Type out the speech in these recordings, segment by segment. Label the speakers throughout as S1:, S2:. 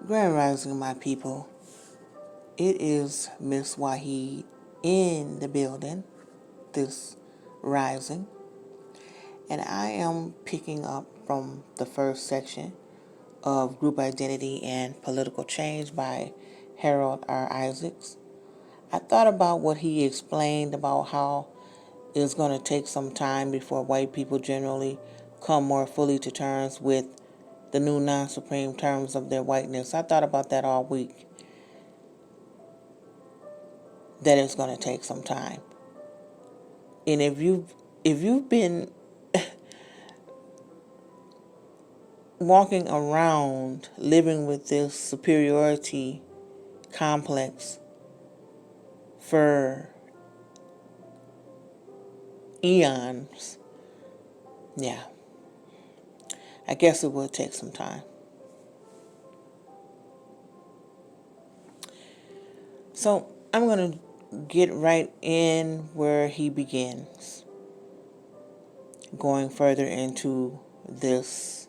S1: Grand Rising, my people. It is Miss Wahid in the building this rising, and I am picking up from the first section of Group Identity and Political Change by Harold R. Isaacs. I thought about what he explained about how it's going to take some time before white people generally come more fully to terms with the new non-supreme terms of their whiteness. I thought about that all week, that it's going to take some time. And if you've been walking around living with this superiority complex for eons, yeah, I guess it will take some time. So I'm going to get right in where he begins, going further into this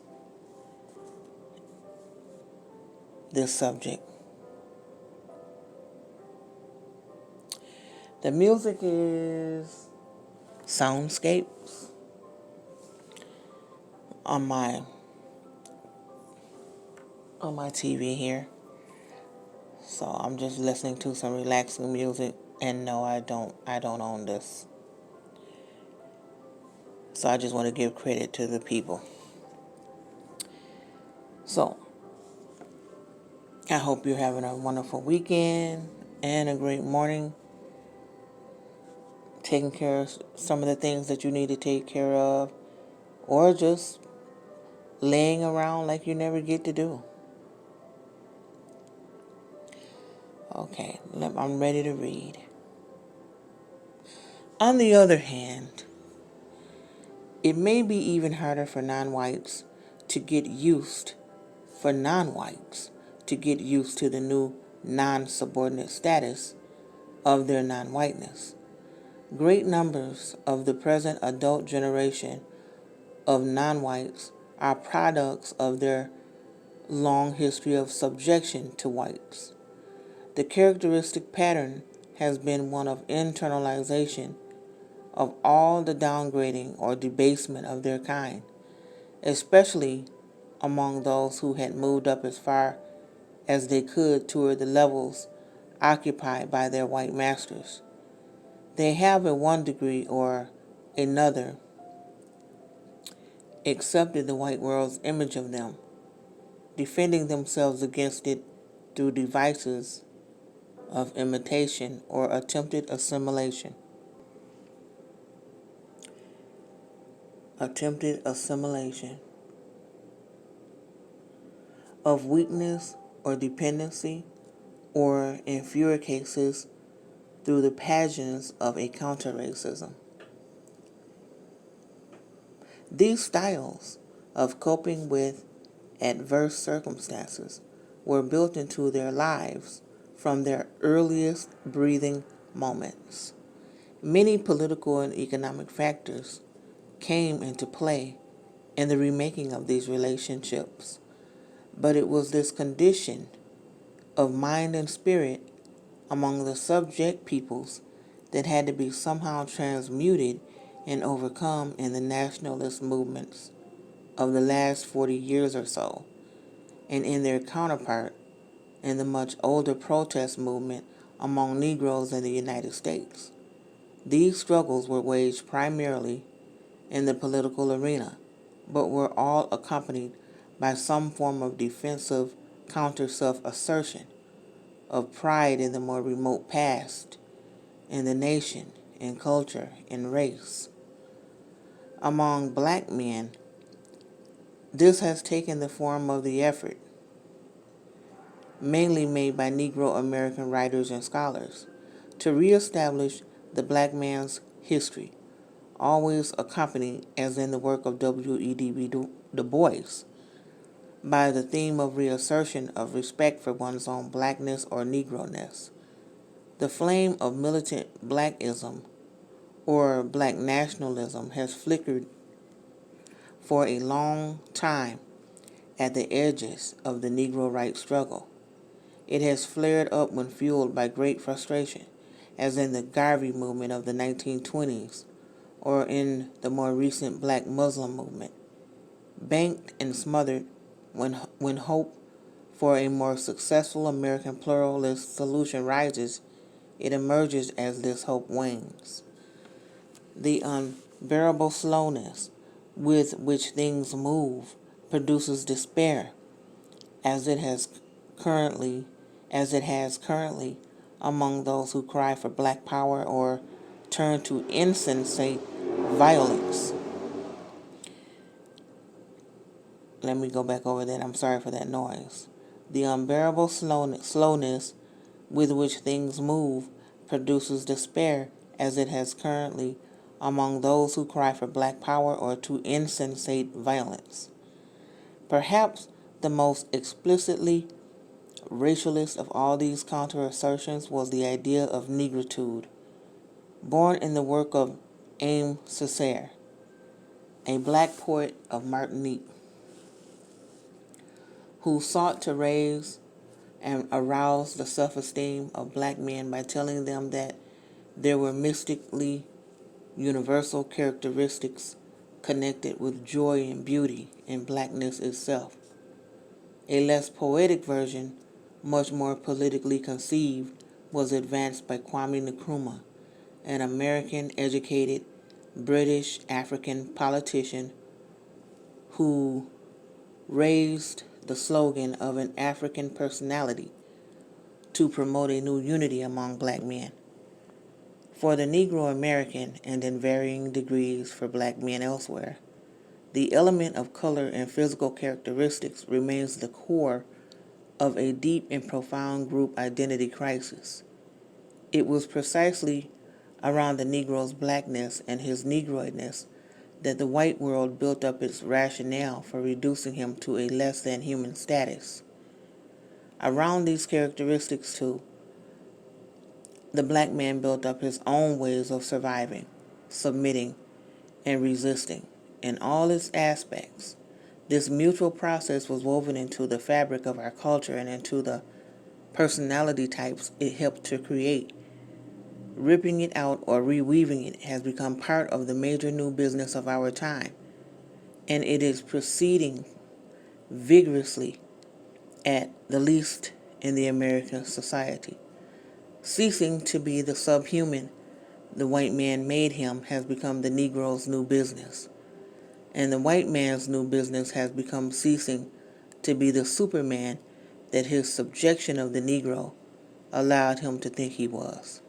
S1: subject. The music is soundscapes on my TV here. So I'm just listening to some relaxing music, and no, I don't own this. So I just want to give credit to the people. So I hope you're having a wonderful weekend and a great morning, taking care of some of the things that you need to take care of, or just laying around like you never get to do. Okay, I'm ready to read. On the other hand, it may be even harder for non-whites to get used to the new non-subordinate status of their non-whiteness. Great numbers of the present adult generation of non-whites are products of their long history of subjection to whites. The characteristic pattern has been one of internalization of all the downgrading or debasement of their kind, especially among those who had moved up as far as they could toward the levels occupied by their white masters. They have, in one degree or another, accepted the white world's image of them, defending themselves against it through devices of imitation or attempted assimilation. Of weakness or dependency, or in fewer cases, through the pageants of a counter-racism. These styles of coping with adverse circumstances were built into their lives from their earliest breathing moments. Many political and economic factors came into play in the remaking of these relationships, but it was this condition of mind and spirit among the subject peoples that had to be somehow transmuted and overcome in the nationalist movements of the last 40 years or so, and in their counterpart in the much older protest movement among Negroes in the United States. These struggles were waged primarily in the political arena, but were all accompanied by some form of defensive counter-self-assertion, of pride in the more remote past, in the nation, in culture, in race. Among black men, this has taken the form of the effort, mainly made by Negro American writers and scholars, to reestablish the black man's history, always accompanied, as in the work of W.E.B. Du Bois, by the theme of reassertion of respect for one's own blackness or Negroness. The flame of militant blackism or black nationalism has flickered for a long time at the edges of the Negro rights struggle. It has flared up when fueled by great frustration, as in the Garvey movement of the 1920s or in the more recent Black Muslim movement. Banked and smothered when hope for a more successful American pluralist solution rises, it emerges as this hope wanes. The unbearable slowness with which things move produces despair, as it has currently among those who cry for black power or turn to insensate violence. Let me go back over that. I'm sorry for that noise. The unbearable slowness with which things move produces despair, as it has currently among those who cry for black power or to insensate violence. Perhaps the most explicitly racialist of all these counter-assertions was the idea of Negritude, born in the work of Aimé Césaire, a black poet of Martinique, who sought to raise and arouse the self-esteem of black men by telling them that there were mystically universal characteristics connected with joy and beauty in blackness itself. A less poetic version, much more politically conceived, was advanced by Kwame Nkrumah, an American-educated British African politician who raised the slogan of an African personality to promote a new unity among black men. For the Negro American, and in varying degrees for black men elsewhere, the element of color and physical characteristics remains the core of a deep and profound group identity crisis. It was precisely around the Negro's blackness and his Negroidness that the white world built up its rationale for reducing him to a less than human status. Around these characteristics, too, the black man built up his own ways of surviving, submitting, and resisting in all its aspects. This mutual process was woven into the fabric of our culture and into the personality types it helped to create. Ripping it out or reweaving it has become part of the major new business of our time, and it is proceeding vigorously, at the least in the American society. Ceasing to be the subhuman the white man made him has become the Negro's new business, and the white man's new business has become ceasing to be the superman that his subjection of the Negro allowed him to think he was.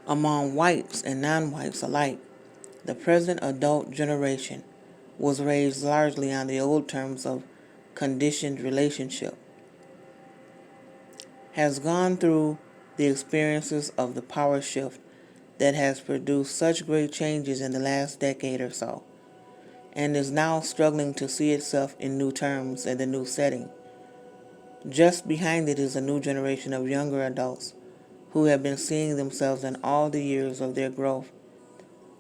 S1: Among whites and non-whites alike, the present adult generation was raised largely on the old terms of conditioned relationship, has gone through the experiences of the power shift that has produced such great changes in the last decade or so, and is now struggling to see itself in new terms and a new setting. Just behind it is a new generation of younger adults who have been seeing themselves in all the years of their growth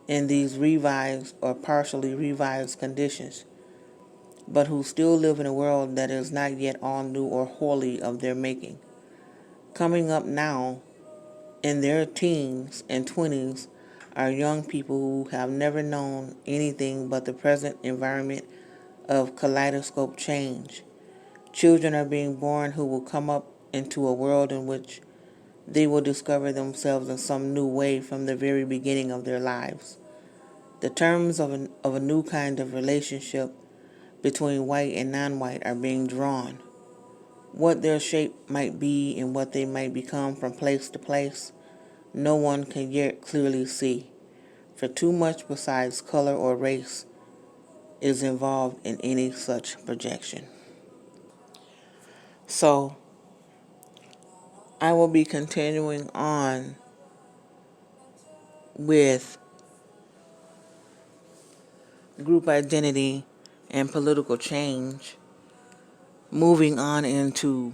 S1: in these revised or partially revised conditions, but who still live in a world that is not yet all new or wholly of their making. Coming up now in their teens and 20s are young people who have never known anything but the present environment of kaleidoscope change. Children are being born who will come up into a world in which they will discover themselves in some new way from the very beginning of their lives. The terms of a new kind of relationship between white and non-white are being drawn. What their shape might be and what they might become from place to place, no one can yet clearly see, for too much besides color or race is involved in any such projection. So, I will be continuing on with group identity and political change, moving on into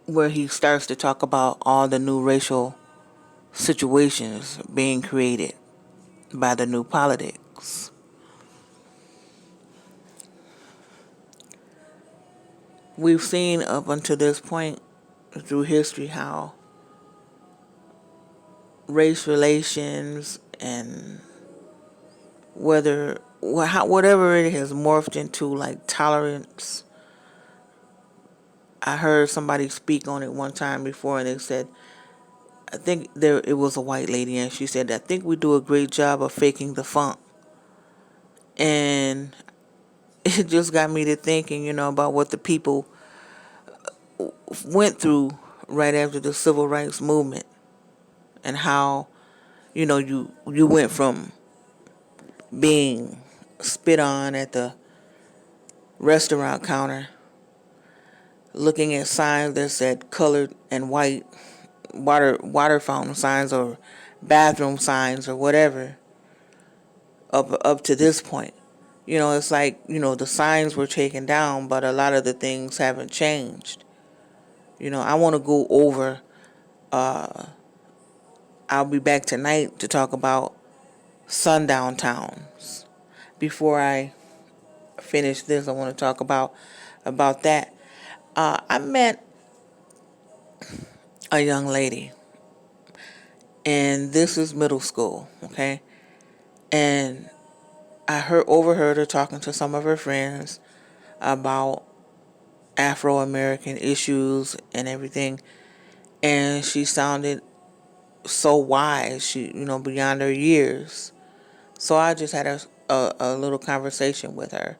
S1: where he starts to talk about all the new racial situations being created by the new politic. books. We've seen up until this point through history how race relations and whatever it has morphed into, like tolerance. I heard somebody speak on it one time before, and they said, I think it was a white lady, and she said, I think we do a great job of faking the funk. And it just got me to thinking, about what the people went through right after the civil rights movement, and how, you went from being spit on at the restaurant counter, looking at signs that said colored and white, water fountain signs or bathroom signs or whatever, up to this point. It's like, the signs were taken down, but a lot of the things haven't changed. I want to go over, I'll be back tonight to talk about sundown towns. Before I finish this, I want to talk about that. I met a young lady, and this is middle school, okay? And I overheard her talking to some of her friends about Afro-American issues and everything, and she sounded so wise, beyond her years. So I just had a little conversation with her,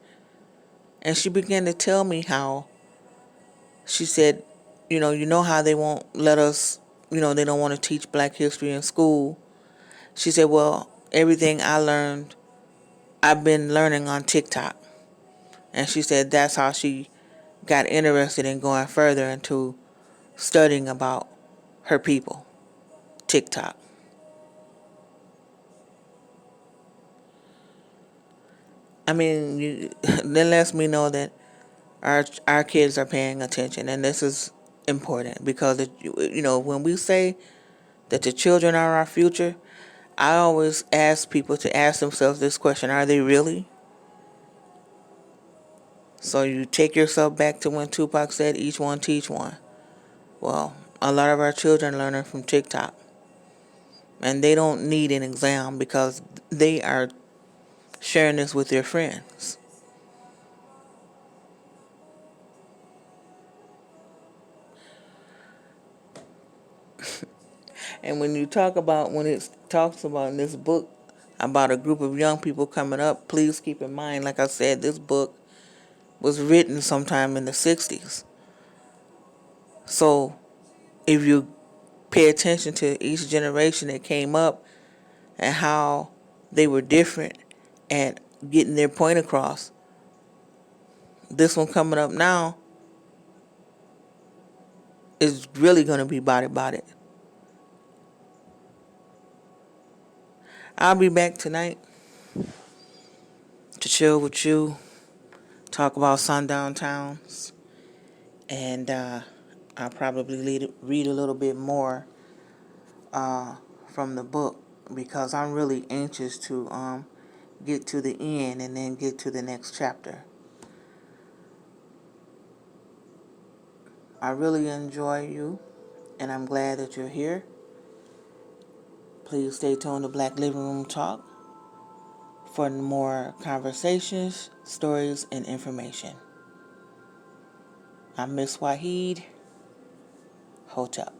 S1: and she began to tell me how, she said, how they won't let us, they don't want to teach black history in school. She said, well, everything I've been learning on TikTok. And she said that's how she got interested in going further into studying about her people, TikTok. I mean, that lets me know that our kids are paying attention, and this is important because when we say that the children are our future, I always ask people to ask themselves this question: are they really? So you take yourself back to when Tupac said, "Each one teach one." Well, a lot of our children learning from TikTok, and they don't need an exam because they are sharing this with their friends. And when it talks about in this book about a group of young people coming up, please keep in mind, like I said, this book was written sometime in the 60s. So if you pay attention to each generation that came up and how they were different at getting their point across, this one coming up now is really going to be about it. I'll be back tonight to chill with you, talk about sundown towns, and I'll probably read a little bit more from the book because I'm really anxious to get to the end and then get to the next chapter. I really enjoy you, and I'm glad that you're here. Please stay tuned to Black Living Room Talk for more conversations, stories, and information. I'm Miss Wahid. Hotep.